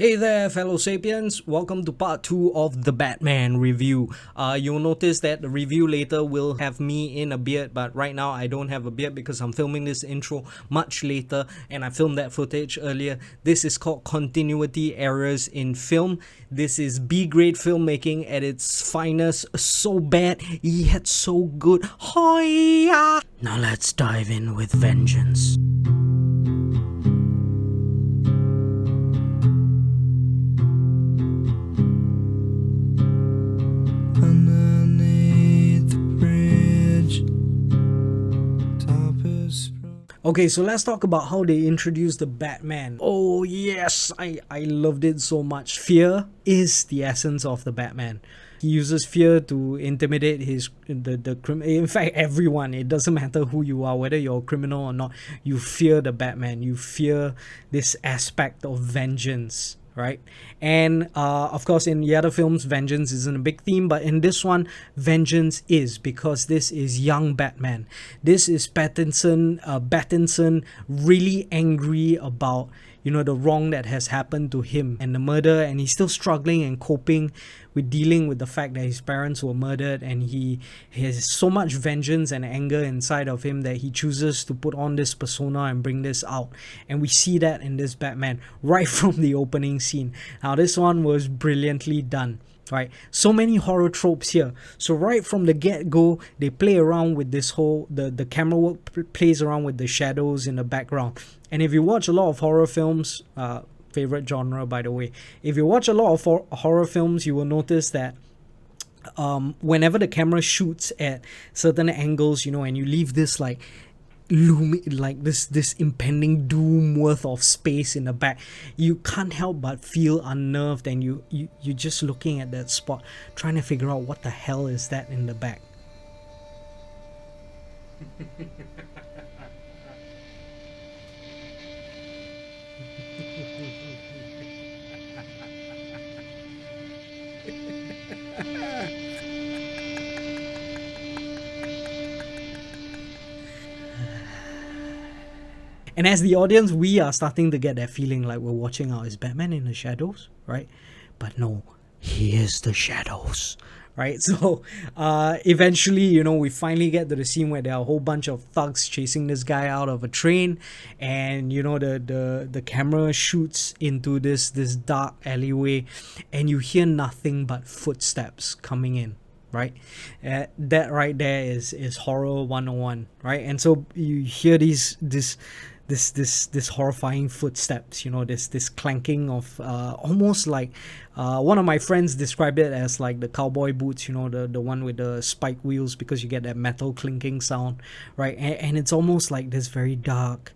Hey there, fellow sapiens. Welcome to part 2 of the Batman review. You'll notice that the review later will have me in a beard, but right now I don't have a beard because I'm filming this intro much later and I filmed that footage earlier. This is called continuity errors in film. This is B-grade filmmaking at its finest. So bad, yet so good. Hoya! Now let's dive in with vengeance. Okay, so let's talk about how they introduced the Batman. Oh yes, I loved it so much. Fear is the essence of the Batman. He uses fear to intimidate the criminal. In fact, everyone. It doesn't matter who you are, whether you're a criminal or not. You fear the Batman. You fear this aspect of vengeance, right? And of course, in the other films, vengeance isn't a big theme, but in this one, vengeance is, because this is young Batman. This is Pattinson really angry about the wrong that has happened to him and the murder, and he's still struggling and coping with dealing with the fact that his parents were murdered, and he has so much vengeance and anger inside of him that he chooses to put on this persona and bring this out. And we see that in this Batman right from the opening scene. Now this one was brilliantly done. Right, so many horror tropes here. So right from the get-go, they play around with this whole the camera work plays around with the shadows in the background. And if you watch a lot of horror films, favorite genre by the way, if you watch a lot of horror films, you will notice that whenever the camera shoots at certain angles, and you leave this like this impending doom worth of space in the back, you can't help but feel unnerved, and you're just looking at that spot trying to figure out what the hell is that in the back. And as the audience, we are starting to get that feeling like we're watching out, is Batman in the shadows, right? But no, he is the shadows, right? So eventually, we finally get to the scene where there are a whole bunch of thugs chasing this guy out of a train, and the camera shoots into this dark alleyway, and you hear nothing but footsteps coming in. Right, that right there is horror 101, right? And so you hear this horrifying footsteps, this clanking of almost like one of my friends described it as like the cowboy boots, the one with the spike wheels, because you get that metal clinking sound, right? And it's almost like this very dark,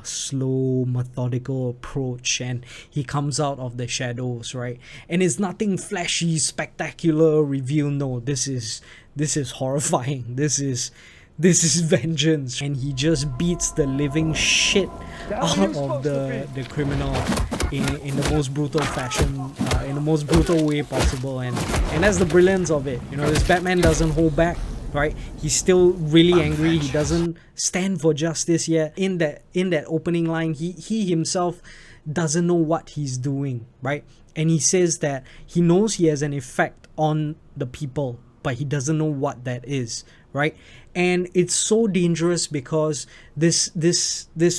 slow, methodical approach, and he comes out of the shadows, right? And it's nothing flashy, spectacular reveal. No, this is horrifying. This is vengeance, and he just beats the living shit out of the criminal in the most brutal fashion, in the most brutal way possible. And that's the brilliance of it. This Batman doesn't hold back, right? He's still really angry. He doesn't stand for justice yet. In that opening line, he himself doesn't know what he's doing, right? And he says that he knows he has an effect on the people, but he doesn't know what that is, right? And it's so dangerous because this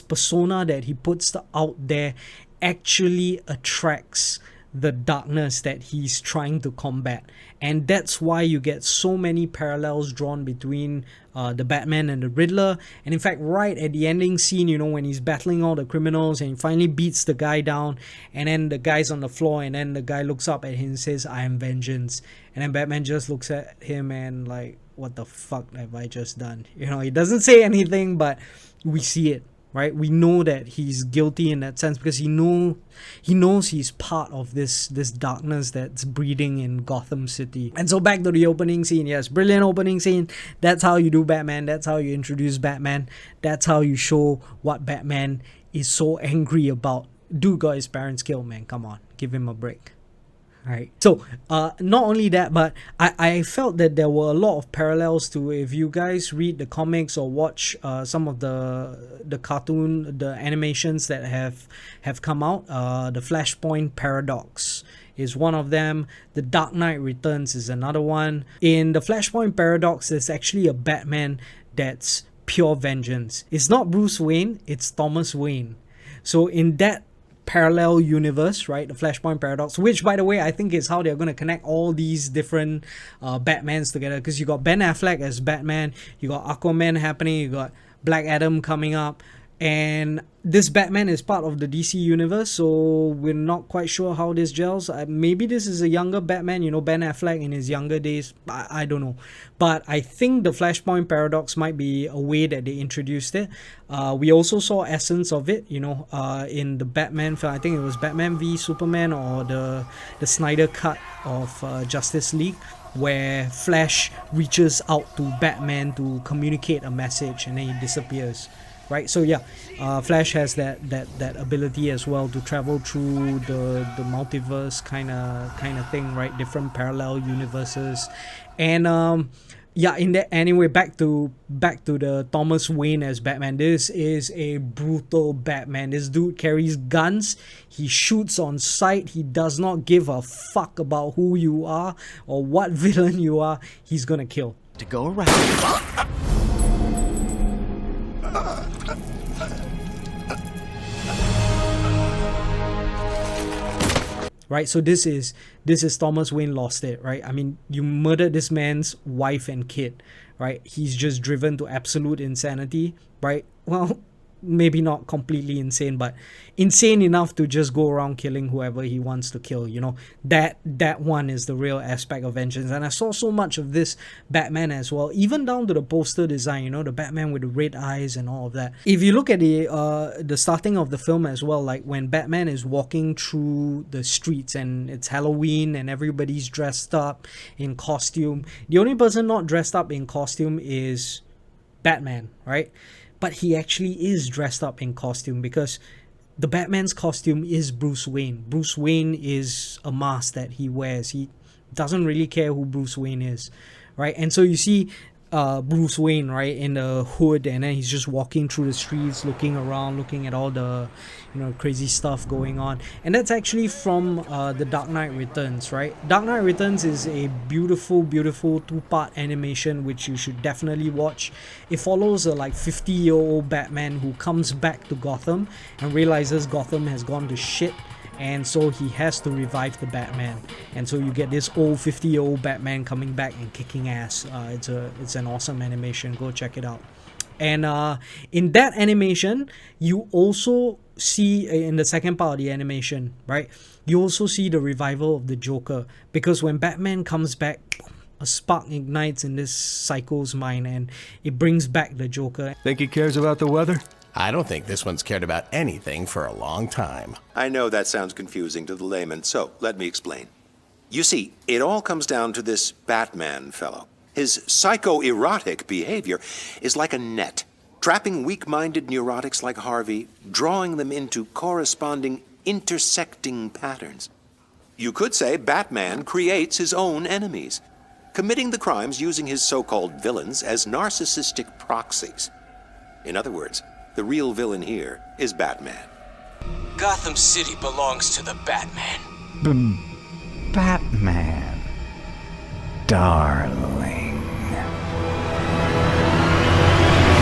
persona that he puts out there actually attracts the darkness that he's trying to combat. And that's why you get so many parallels drawn between the Batman and the Riddler. And in fact, right at the ending scene, when he's battling all the criminals and he finally beats the guy down, and then the guy's on the floor, and then the guy looks up at him and says, "I am vengeance." And then Batman just looks at him and like, what the fuck have I just done? He doesn't say anything, but we see it, right? We know that he's guilty in that sense, because he knows he's part of this darkness that's breeding in Gotham City. And so back to the opening scene. Yes, brilliant opening scene. That's how you do Batman. That's how you introduce Batman. That's how you show what Batman is so angry about. Dude got his parents killed, man. Come on, give him a break. Right. So, not only that, but I felt that there were a lot of parallels to, if you guys read the comics or watch some of the cartoon, the animations that have come out. The Flashpoint Paradox is one of them. The Dark Knight Returns is another one. In the Flashpoint Paradox, there's actually a Batman that's pure vengeance. It's not Bruce Wayne, it's Thomas Wayne. So in that parallel universe, right, the Flashpoint Paradox, which by the way I think is how they're going to connect all these different Batmans together, because you got Ben Affleck as Batman, you got Aquaman happening, you got Black Adam coming up, and this Batman is part of the DC universe, so we're not quite sure how this gels. Maybe this is a younger Batman, you know, Ben Affleck in his younger days. I don't know, but I think the Flashpoint Paradox might be a way that they introduced it. We also saw essence of it, you know, in the Batman film. I think it was Batman v Superman, or the Snyder cut of Justice League, where Flash reaches out to Batman to communicate a message and then he disappears. Right, so yeah, Flash has that ability as well to travel through the multiverse kind of thing, right? Different parallel universes, and yeah. In that, anyway, back to the Thomas Wayne as Batman. This is a brutal Batman. This dude carries guns. He shoots on sight. He does not give a fuck about who you are or what villain you are. He's gonna kill. To go around. Right, so this is Thomas Wayne lost it, right? I mean, you murdered this man's wife and kid, right? He's just driven to absolute insanity, right? Well, maybe not completely insane, but insane enough to just go around killing whoever he wants to kill, you know. That one is the real aspect of vengeance. And I saw so much of this Batman as well, even down to the poster design, you know, the Batman with the red eyes and all of that. If you look at the starting of the film as well, like when Batman is walking through the streets and it's Halloween and everybody's dressed up in costume, the only person not dressed up in costume is Batman, right? But he actually is dressed up in costume, because the Batman's costume is Bruce Wayne. Bruce Wayne is a mask that he wears. He doesn't really care who Bruce Wayne is, right? And so you see Bruce Wayne, right, in the hood, and then he's just walking through the streets, looking around, looking at all the, you know, crazy stuff going on. And that's actually from the Dark Knight Returns, right? Dark Knight Returns is a beautiful 2-part animation which you should definitely watch. It follows a like 50-year-old Batman who comes back to Gotham and realizes Gotham has gone to shit, and so he has to revive the Batman. And so you get this old 50-year-old Batman coming back and kicking ass. It's an awesome animation. Go check it out. And in that animation, you also see, in the second part of the animation, right, you also see the revival of the Joker, because when Batman comes back, a spark ignites in this psycho's mind and it brings back the Joker. Think he cares about the weather? I don't think this one's cared about anything for a long time. I know that sounds confusing to the layman, so let me explain. You see, it all comes down to this Batman fellow. His psycho-erotic behavior is like a net, trapping weak-minded neurotics like Harvey, drawing them into corresponding intersecting patterns. You could say Batman creates his own enemies, committing the crimes using his so-called villains as narcissistic proxies. In other words, the real villain here is Batman. Gotham City belongs to the Batman. Batman, darling.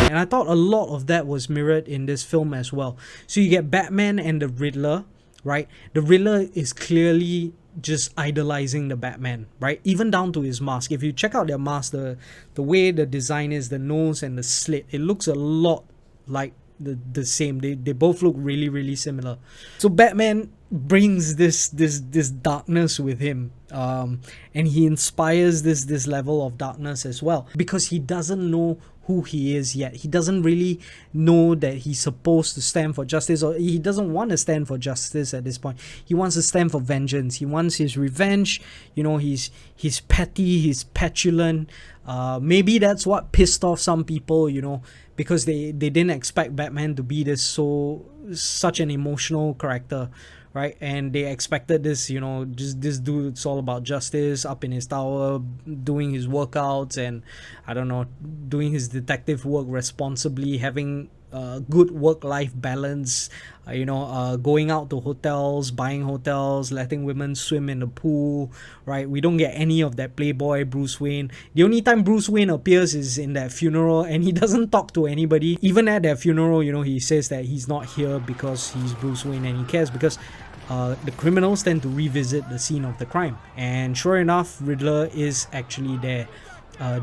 And I thought a lot of that was mirrored in this film as well. So you get Batman and the Riddler, right? The Riddler is clearly just idolizing the Batman, right? Even down to his mask. If you check out their mask, the way the design is, the nose and the slit, it looks a lot like the same. They both look really similar. So Batman brings this darkness with him, and he inspires this level of darkness as well, because he doesn't know who he is yet. He doesn't really know that he's supposed to stand for justice, or he doesn't want to stand for justice at this point. He wants to stand for vengeance. He wants his revenge. You know, he's petty, he's petulant. Maybe that's what pissed off some people, you know, because they didn't expect Batman to be such an emotional character, right? right? And they expected this, you know, just this dude, it's all about justice, up in his tower, doing his workouts, and I don't know, doing his detective work responsibly, having good work-life balance, going out to hotels, buying hotels, letting women swim in the pool, right? We don't get any of that playboy Bruce Wayne. The only time Bruce Wayne appears is in that funeral, and he doesn't talk to anybody. Even at that funeral, you know, he says that he's not here because he's Bruce Wayne, and he cares because the criminals tend to revisit the scene of the crime. And sure enough, Riddler is actually there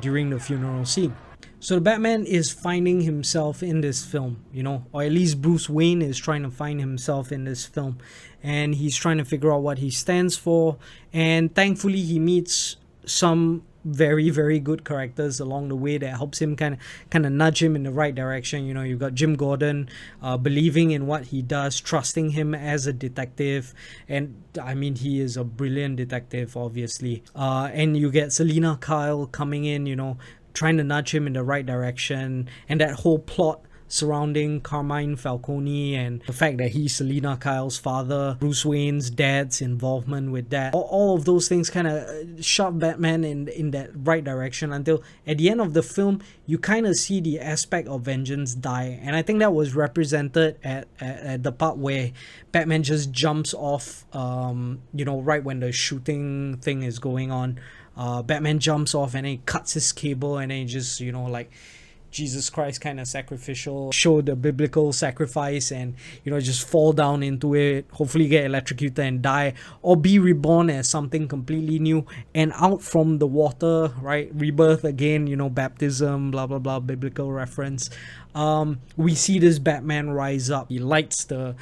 during the funeral scene. So the Batman is finding himself in this film, you know, or at least Bruce Wayne is trying to find himself in this film, and he's trying to figure out what he stands for. And thankfully he meets some very, very good characters along the way that helps him kind of nudge him in the right direction. You know, you've got Jim Gordon believing in what he does, trusting him as a detective, and I mean, he is a brilliant detective, obviously. And you get Selina Kyle coming in, you know, trying to nudge him in the right direction, and that whole plot surrounding Carmine Falcone and the fact that he's Selina Kyle's father, Bruce Wayne's dad's involvement with that, all of those things kind of shove Batman in that right direction until at the end of the film you kind of see the aspect of vengeance die. And I think that was represented at the part where Batman just jumps off, right when the shooting thing is going on. Batman jumps off and then he cuts his cable, and then he just, like Jesus Christ kind of sacrificial, show the biblical sacrifice, and just fall down into it, hopefully get electrocuted and die, or be reborn as something completely new and out from the water, right? Rebirth again, baptism, blah blah blah, biblical reference. We see this Batman rise up. He lights the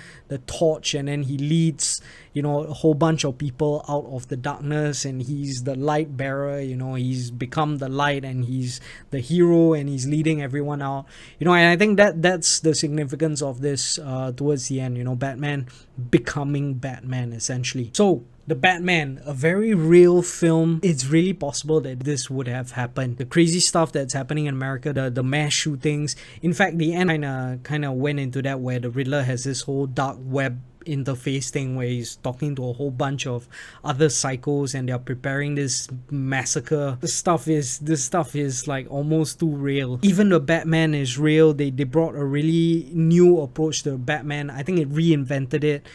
torch, and then he leads a whole bunch of people out of the darkness, and he's the light bearer. He's become the light, and he's the hero, and he's leading everyone out. And I think that's the significance of this towards the end. Batman becoming Batman, essentially. So The Batman, a very real film. It's really possible that this would have happened. The crazy stuff that's happening in America, the mass shootings. In fact, the end kind of went into that, where the Riddler has this whole dark web interface thing where he's talking to a whole bunch of other psychos, and they're preparing this massacre. This stuff is like almost too real. Even the Batman is real. They brought a really new approach to Batman. I think it reinvented it.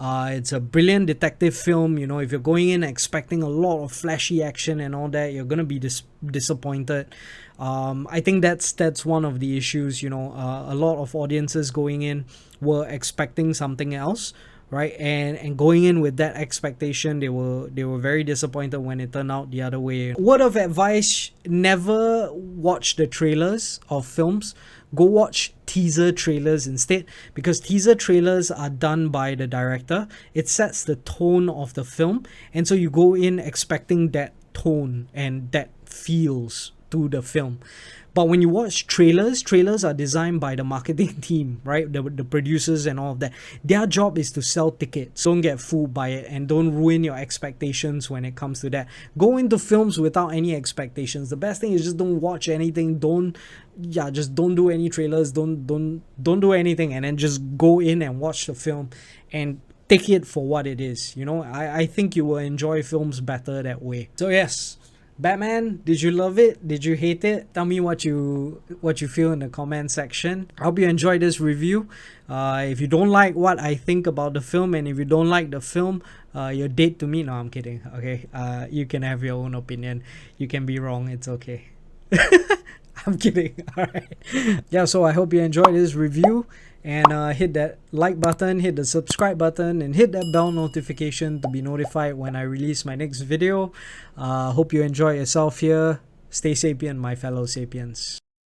It's a brilliant detective film. If you're going in expecting a lot of flashy action and all that, you're gonna be disappointed. I think that's one of the issues. A lot of audiences going in were expecting something else, right? And going in with that expectation, they were very disappointed when it turned out the other way. Word of advice: never watch the trailers of films. Go watch teaser trailers instead, because teaser trailers are done by the director. It sets the tone of the film, and so you go in expecting that tone and that feels to the film. But when you watch trailers are designed by the marketing team, right? The producers and all of that. Their job is to sell tickets. Don't get fooled by it, and don't ruin your expectations when it comes to that. Go into films without any expectations. The best thing is just don't watch anything. Just don't do any trailers. Don't do anything, and then just go in and watch the film and take it for what it is. I think you will enjoy films better that way. So yes, Batman, did you love it? Did you hate it? Tell me what you feel in the comment section. I hope you enjoyed this review. If you don't like what I think about the film, and if you don't like the film, you're dead to me. No, I'm kidding. Okay, you can have your own opinion. You can be wrong. It's okay. I'm kidding. All right. Yeah, so I hope you enjoyed this review, and hit that like button, hit the subscribe button, and hit that bell notification to be notified when I release my next video. Hope you enjoy yourself here. Stay sapient, my fellow sapiens.